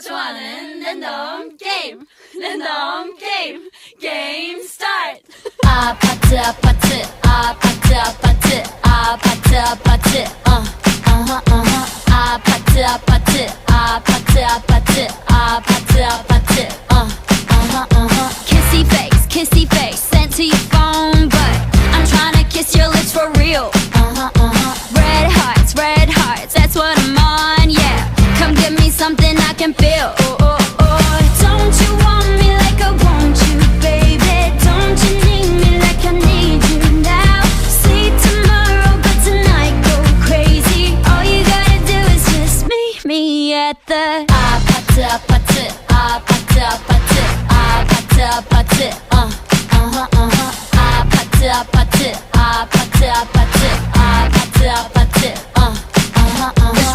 좋아하는 랜덤 게임 게임 스타트. 아파트 아파트 아파트 아파트 아파트 아파트 아파트 아파트 아파트 아파트 아파트 아파트 kissy face sent to your phone but I'm trying to kiss your lips for real. Red hearts, that's what I'm on, yeah. Come give me something I can feel. Don't you want me like I want you, baby? Don't you need me like I need you now? See tomorrow, but tonight go crazy. All you gotta do is just meet me at the 아파트 아파트 아파트 아파트 아파트 아파트 아파트 아파트 아파트 아파트